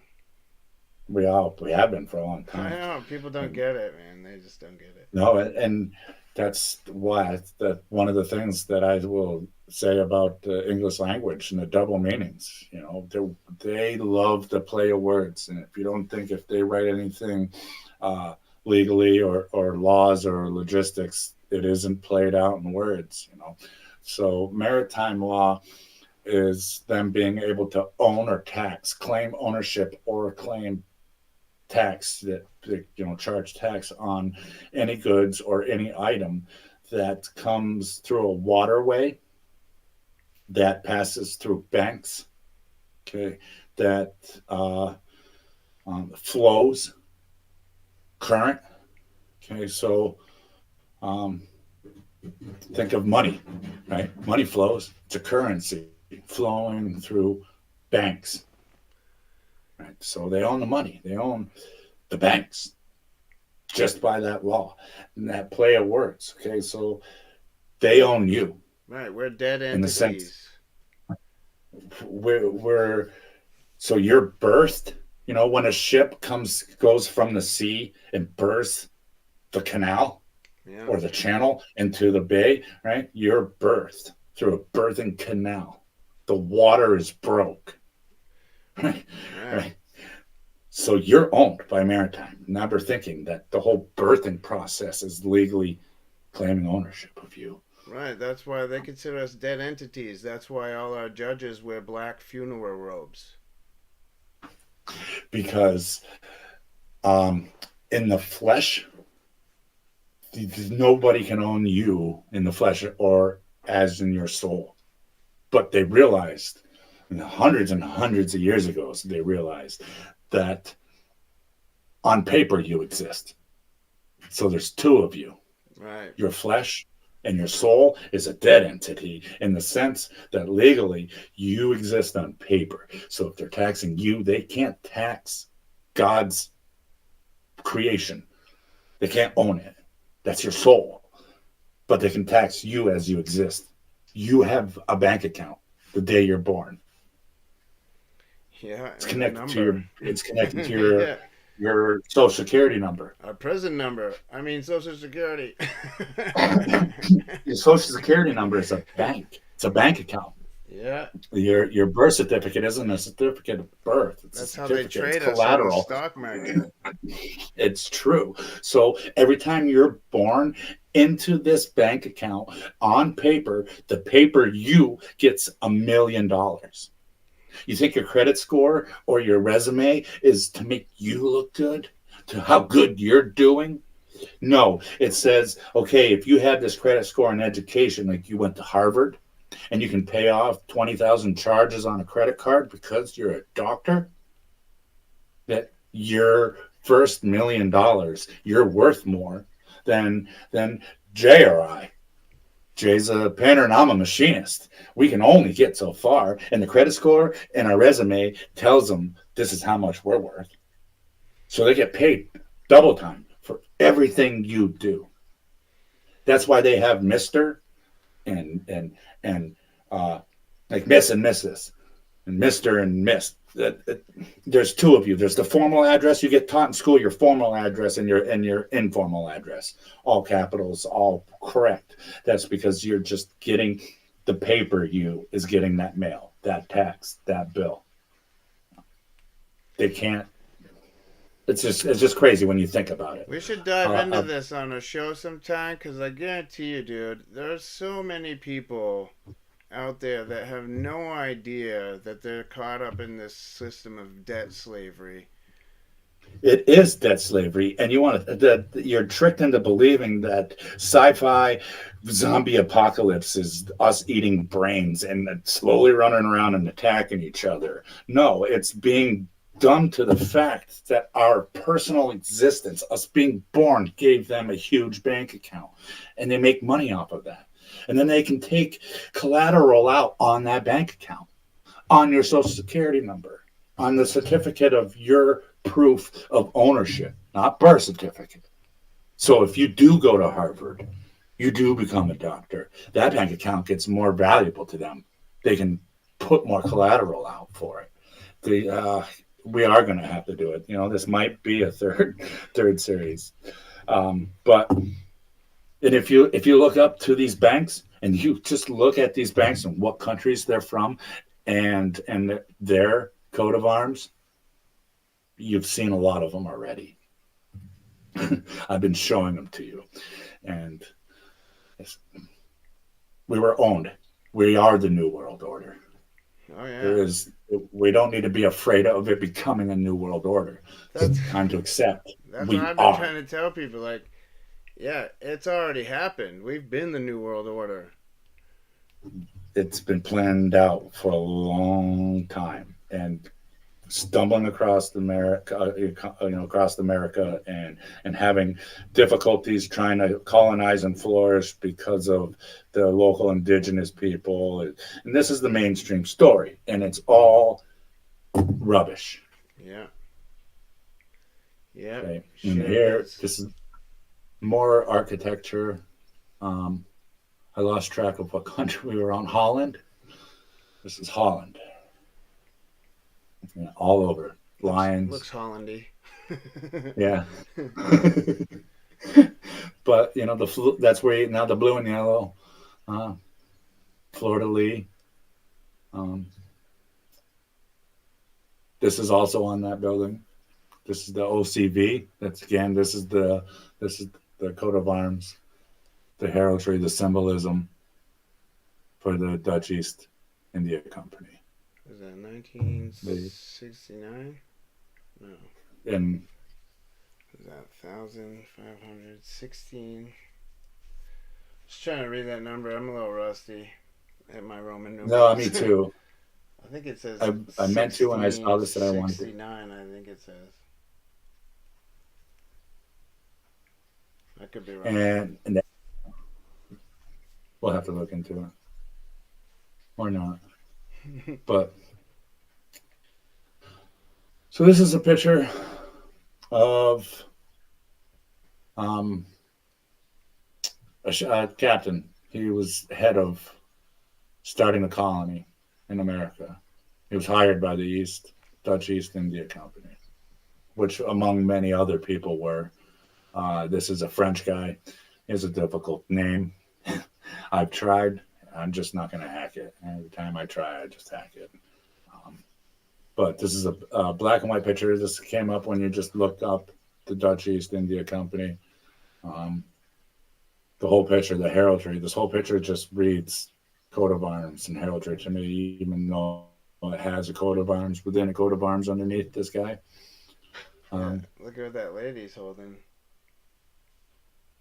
we have been for a long I time. know people don't And get it, man. They just don't get it. no, and that's why that one of the things that I will say about the English language and the double meanings. They love to play of words, and if you don't think if they write anything uh, legally or laws or logistics, it isn't played out in words. So maritime law is them being able to own or tax, claim ownership or claim tax charge tax on any goods or any item that comes through a waterway that passes through banks, okay, that uh, flows current. Okay, so um, think of money, right? Money flows. It's a currency flowing through banks, right? So they own the money. They own the banks just by that law and that play of words. Okay, so they own you Right, we're dead in the sense entities. we're so you're birthed. When a ship goes from the sea and berths the canal Yeah. or the channel into the bay, right? You're birthed through a birthing canal. The water is broke, right? Right. Right. So you're owned by maritime, never thinking that the whole birthing process is legally claiming ownership of you. Right. That's why they consider us dead entities. That's why all our judges wear black funeral robes. Because in the flesh, nobody can own you in the flesh or as in your soul. But they realized, hundreds and hundreds of years ago, they realized that on paper you exist. So there's two of you. Right. Your flesh and your soul is a dead entity in the sense that legally you exist on paper. So if they're taxing you, they can't tax God's creation. They can't own it. That's your soul. But they can tax you as you exist. You have a bank account the day you're born. Yeah, It's and a connected to number. your Yeah, your social security number. a prison number. I mean, Social Security. Your social security number is a bank. It's a bank account. Yeah, Your birth certificate isn't a certificate of birth. It's a that's how they certificate. It's trade us on the collateral. stock market. It's true. So every time you're born into this bank account on paper, the paper you gets $1 million. You think your credit score or your resume is to make you look good, to how good you're doing? No, it says, okay, if you have this credit score in education, like you went to Harvard and you can pay off 20,000 charges on a credit card because you're a doctor, that your first $1 million, you're worth more than Jay or I. Jay's a painter and I'm a machinist. We can only get so far, and the credit score and our resume tells them this is how much we're worth. So they get paid double time for everything you do. That's why they have Mister and like Miss and Mrs. and Mister and Miss. There's two of you. There's the formal address you get taught in school, your formal address, and your informal address. All capitals, all correct. That's because you're just getting the paper. You is getting that mail, that tax, that bill. They can't. It's just crazy when you think about it. We should dive Uh, into uh, this on a show sometime because I guarantee you, dude, there's so many people out there that have no idea that they're caught up in this system of debt slavery. It is debt slavery, and that you're tricked into believing that sci-fi zombie apocalypse is us eating brains and slowly running around and attacking each other. No, it's being done to the fact that our personal existence, us being born, gave them a huge bank account, and they make money off of that. And then they can take collateral out on that bank account, on your social security number, on the certificate of your proof of ownership, not birth certificate. So if you do go to Harvard, you do become a doctor, that bank account gets more valuable to them. They can put more collateral out for it. We are going to have to do it. This might be a third series. But and if you look up to these banks and you just look at these banks and what countries they're from and their coat of arms, you've seen a lot of them already. I've been showing them to you, and we were owned. We are the new world order. Oh There yeah, is. We don't need to be afraid of it becoming a new world order. that's It's time to accept that's what we I've been are. trying to tell people. Like, yeah, it's already happened. We've been the new world order. It's been planned out for a long time, and stumbling across America, across America, and having difficulties trying to colonize and flourish because of the local indigenous people. And this is the mainstream story, and it's all rubbish. Yeah, yeah, Okay, and sure here is. this is more architecture. Um, I lost track of what country we were on. Holland. This is Holland. Yeah, all over Looks lions. Hollandy. Yeah. But that's where now the blue and yellow, uh, Florida Lee. Um, this is also on that building. This is the OCV. That's again. This is the coat of arms, the heraldry, the symbolism for the Dutch East India Company. Was that They 1969? No. and Was that 1,516? Just trying to read that number. I'm a little rusty at my Roman no, me numerals. too. I think it says I meant to when I saw this that I wanted to. 1669. I think it says. I could be wrong. And we'll have to look into it or not. But so this is a picture of um, a captain. He was head of starting a colony in America. He was hired by the Dutch East India Company, which among many other people were. This is a French guy. He has a difficult name. I've tried. I'm just not going to hack it. Every time I try, I just hack it. Um, but this is a black and white picture. This came up when you just look up the Dutch East India Company. Um, the whole picture, the heraldry, this whole picture just reads coat of arms and heraldry to me, even though it has a coat of arms within a coat of arms underneath this guy. Yeah, Um, look at what that lady's holding.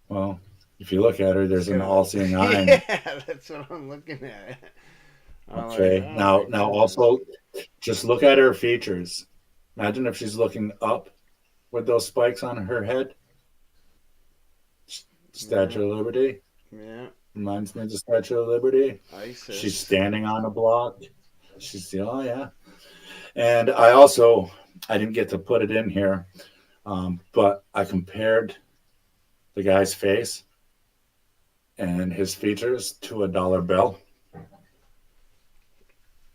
well, if you look at her, Just there's an gonna. all-seeing eye. Yeah, that's what I'm looking at. I'm like, Okay. oh my Now goodness. also just look at her features. Imagine if she's looking up with those spikes on her head. Yeah, Statue of Liberty. yeah. Reminds me of the Statue of Liberty. She's ISIS. standing on a block. She's oh yeah. And I didn't get to put it in here, but I compared the guy's face and his features to a dollar bill.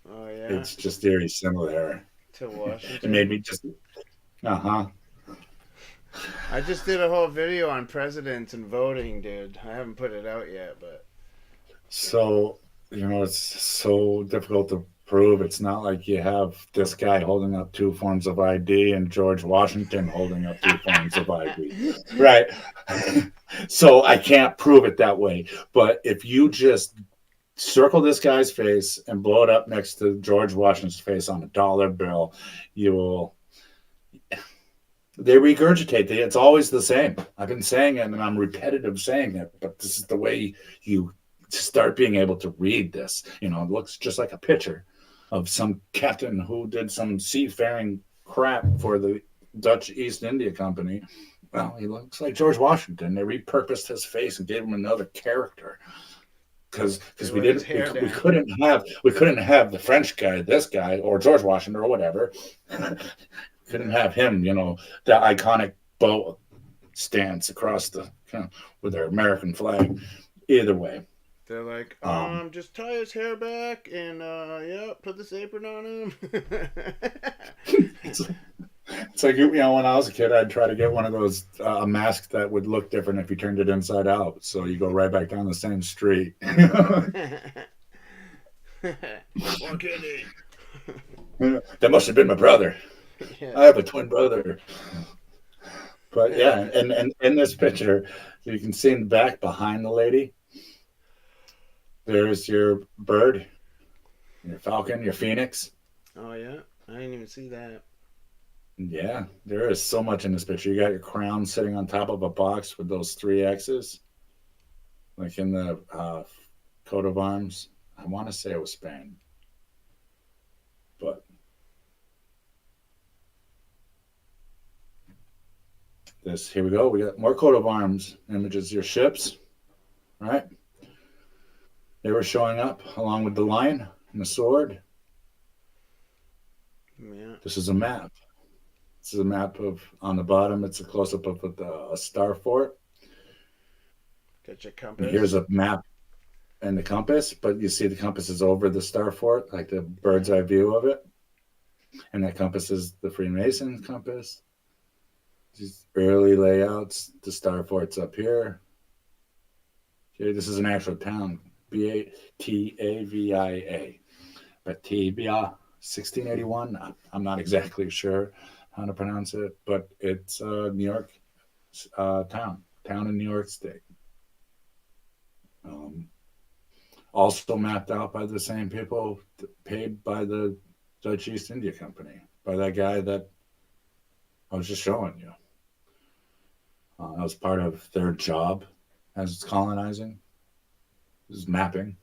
Oh yeah. It's just very similar. To It Washington. made me just uh-huh. I just did a whole video on presidents and voting, dude. I haven't put it out yet, but So, it's so difficult to prove. It's not like you have this guy holding up two forms of ID and George Washington holding up two forms of ID. Right. So I can't prove it that way. But if you just circle this guy's face and blow it up next to George Washington's face on a dollar bill, you will. They regurgitate. It's always the same. I've been saying it, and I'm repetitive saying it, but this is the way you start being able to read this. It looks just like a picture of some captain who did some seafaring crap for the Dutch East India Company. Well, he looks like George Washington. They repurposed his face and gave him another character because they we let his didn't hair we down. couldn't have the French guy, this guy, or George Washington or whatever. Couldn't have him, the iconic boat stance across with their American flag. Either way, They're like, um, just tie his hair back and yeah, put this apron on him. it's, it's like when I was a kid, I'd try to get one of those a mask that would look different if you turned it inside out, so you go right back down the same street. Walk in That must have been my brother. Yeah. I have a twin brother. But Yeah. yeah, and in this picture, you can see in the back behind the lady, there's your bird, your falcon, your phoenix. Oh yeah. I didn't even see that. Yeah, there is so much in this picture. You got your crown sitting on top of a box with those three X's, like in the coat of arms. I want to say it was Spain, but here we go. We got more coat of arms images. Your ships, right? They were showing up along with the lion and the sword. Yeah. This is a map. This is a map of on the bottom. It's a close up of a star fort. Got your And here's compass. a map and the compass, but you see the compass is over the star fort, like the bird's eye view of it. And that compass is the Freemason compass. These early layouts. The star fort's up here. Okay, this is an actual town. Batavia. Batavia, 1681. I'm not exactly sure how to pronounce it, but it's New York town in New York State. Um, Also mapped out by the same people paid by the Dutch East India Company, by that guy that I was just showing you. That was part of their job as colonizing, is mapping.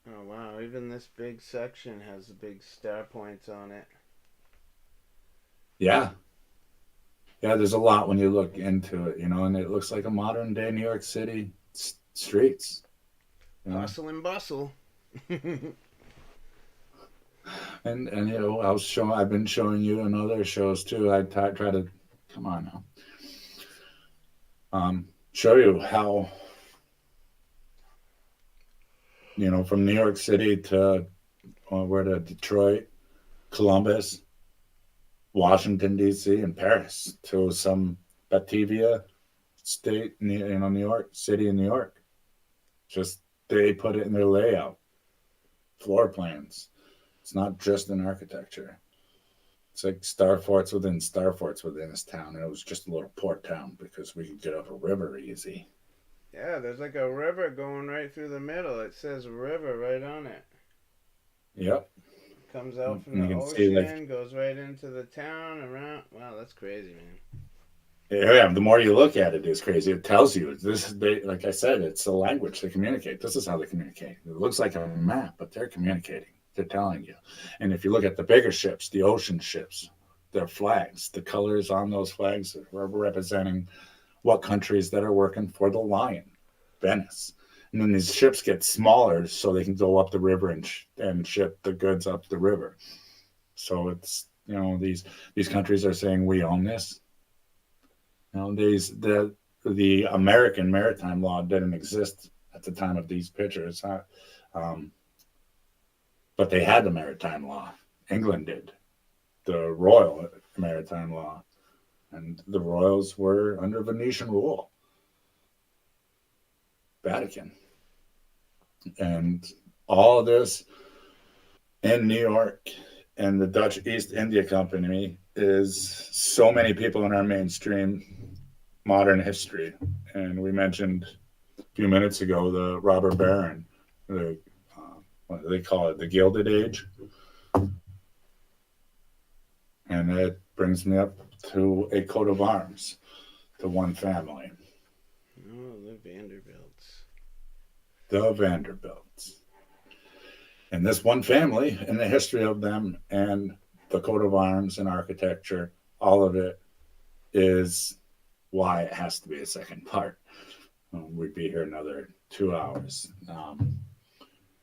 Oh wow, even this big section has the big star points on it. Yeah, yeah. There's a lot when you look into it, and it looks like a modern day New York City streets. You know, Hustle and bustle. and I've been showing you in other shows too. I try to come on now, show you how from New York City to where to Detroit, Columbus, Washington D.C., and Paris to some Batavia state, New York City in New York. Just they put it in their layout, floor plans. It's not just in architecture. It's like star forts within star forts within this town, and it was just a little port town because we could get up a river easy. Yeah, there's like a river going right through the middle. It says river right on it. Yep. Comes out from And the you can see like, ocean, goes right into the town, around. Wow, that's crazy, man. yeah, the more you look at it, it's crazy. It tells you this. They, like I said, it's a language they communicate. This is how they communicate. It looks like a map, but they're communicating. They're telling you. And if you look at the bigger ships, the ocean ships, their flags, the colors on those flags are representing what countries that are working for the Lion, Venice. And then these ships get smaller so they can go up the river and ship the goods up the river. So it's, these countries are saying we own this. The American maritime law didn't exist at the time of these pictures, um, but they had the maritime law. England did the royal maritime law, and the royals were under Venetian rule. Vatican, and all of this in New York and the Dutch East India Company is so many people in our mainstream modern history. And we mentioned a few minutes ago the robber baron, the what do they call it, the Gilded Age, and it brings me up to a coat of arms to one family, Oh, the Vanderbilts. the Vanderbilts. And this one family and the history of them and the coat of arms and architecture, all of it is why it has to be a second part. We'd be here another 2 hours.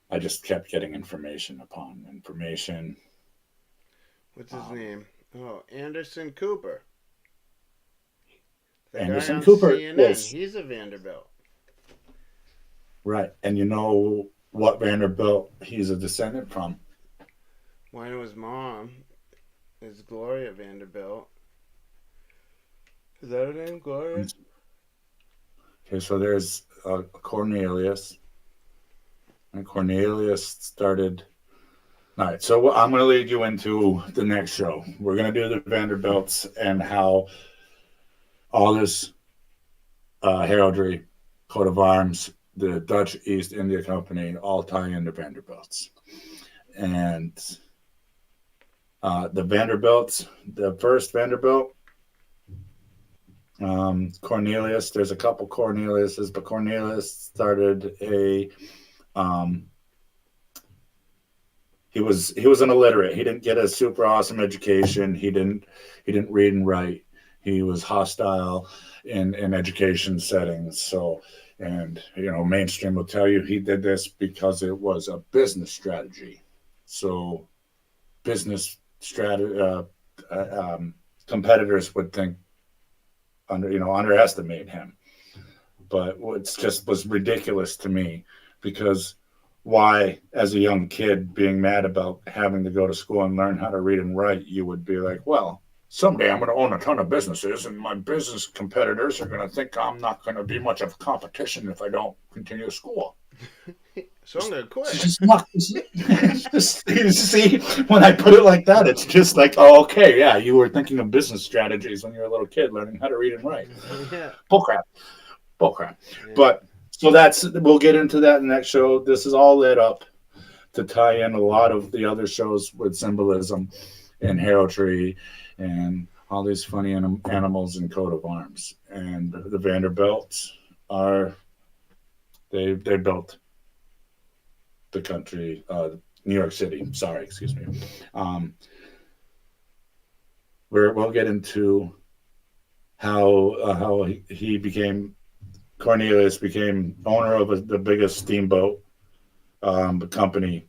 I just kept getting information upon information. What's his name? Oh, Anderson Cooper. The guy Anderson on Cooper CNN. is He's a Vanderbilt. right. And you know what Vanderbilt he's a descendant from? Well, I know his mom is Gloria Vanderbilt. Is that her name, Gloria? Okay, so there's Cornelius. And Cornelius started. All right, so I'm going to lead you into the next show. We're going to do the Vanderbilts and how all this heraldry, coat of arms, the Dutch East India Company all tie into Vanderbilts. And the Vanderbilts, the first Vanderbilt, Cornelius, there's a couple Corneliuses, but Cornelius started a he was an illiterate. He didn't get a super awesome education. He didn't read and write. He was hostile in education settings. So, and mainstream will tell you he did this because it was a business strategy. So business strategy competitors would think underestimate him. But it just was ridiculous to me because why, as a young kid, being mad about having to go to school and learn how to read and write, you would be like, well, someday I'm going to own a ton of businesses, and my business competitors are going to think I'm not going to be much of a competition if I don't continue school. So I'm going to quit. You see, when I put it like that, it's just like, oh, okay, yeah, you were thinking of business strategies when you were a little kid learning how to read and write. Yeah. Bullcrap. Yeah. But so we'll get into that in the next show. This is all lit up to tie in a lot of the other shows with symbolism and heraldry and all these funny animals and coat of arms. And the Vanderbilts they built the country, New York City. Sorry, excuse me. We'll get into how he became. Cornelius became owner of the biggest steamboat company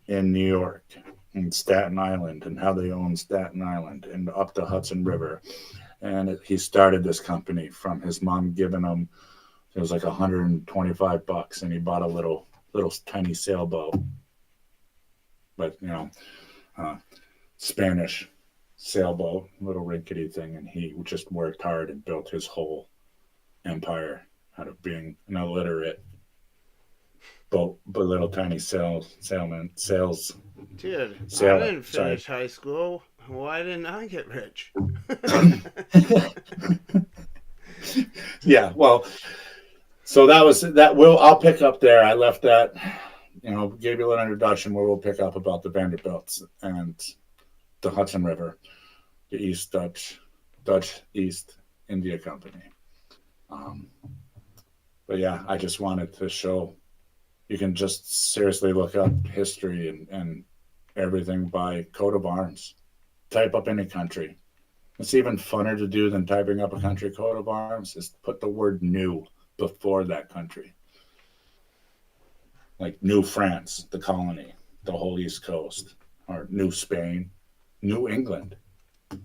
in New York, in Staten Island, and how they owned Staten Island and up the Hudson River. And he started this company from his mom giving him, it was like $125, and he bought a little tiny sailboat, but Spanish sailboat, little rickety thing, and he just worked hard and built his whole empire out of being an illiterate boat, but little tiny sales. Dude, I Sailor. didn't Sorry. finish high school. Why didn't I get rich? Yeah. Well, so that was that. I'll pick up there. I left that. Gave you a little introduction where we'll pick up about the Vanderbilts and the Hudson River, the Dutch East India Company. Um, but yeah, I just wanted to show you can just seriously look up history and everything by coat of arms. Type up any country. It's even funner to do than typing up a country coat of arms is put the word new before that country. Like New France, the colony, the whole East Coast, or New Spain, New England.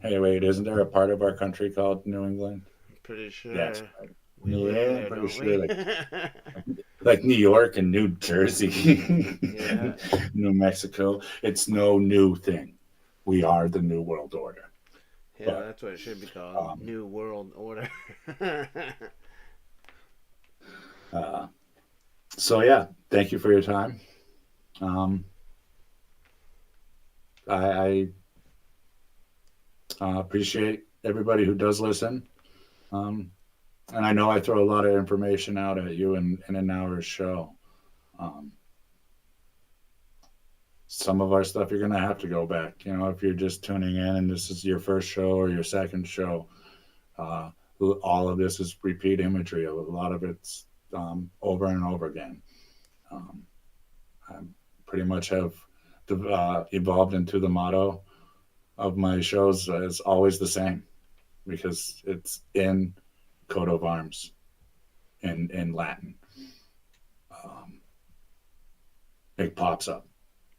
Hey, wait, isn't there a part of our country called New England? Pretty sure Yes. we live Yeah, I'm there, pretty don't sure. we? Like New York and New Jersey, Yeah. New Mexico. It's no new thing. We are the New World Order. Yeah, But that's what it should be called. um, New World Order. uh, so yeah, thank you for your time. Um, I appreciate everybody who does listen. Um, and I know I throw a lot of information out at you in an hour's show. Um, some of our stuff you're going to have to go back. If you're just tuning in and this is your first show or your second show, uh, all of this is repeat imagery. A lot of it's over and over again. Um, I pretty much have evolved into the motto of my shows is always the same because it's in coat of arms in Latin. Um, it pops up.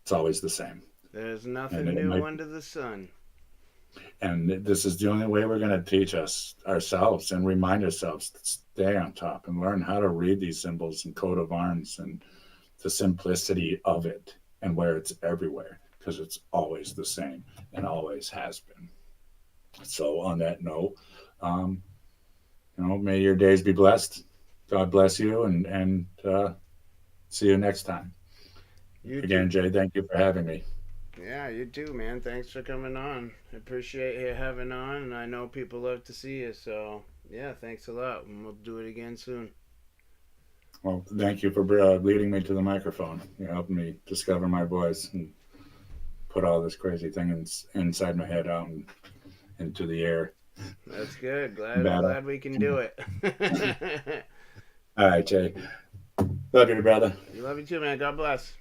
It's always the same. There's And nothing it new might, under the sun. and this is the only way we're going to teach us ourselves and remind ourselves to stay on top and learn how to read these symbols and coat of arms and the simplicity of it and where it's everywhere because it's always the same and always has been. So on that note, um, may your days be blessed. God bless you and see you next time. You too. Again, Jay, thank you for having me. Yeah, you too, man. Thanks for coming on. I appreciate you having on, and I know people love to see you. So, yeah, thanks a lot. And we'll do it again soon. Well, thank you for leading me to the microphone. You helped me discover my voice and put all this crazy thing inside my head out and into the air. That's good. Battle. Glad we can do it. All right, Jay. Love you, brother. You love you too, man. God bless.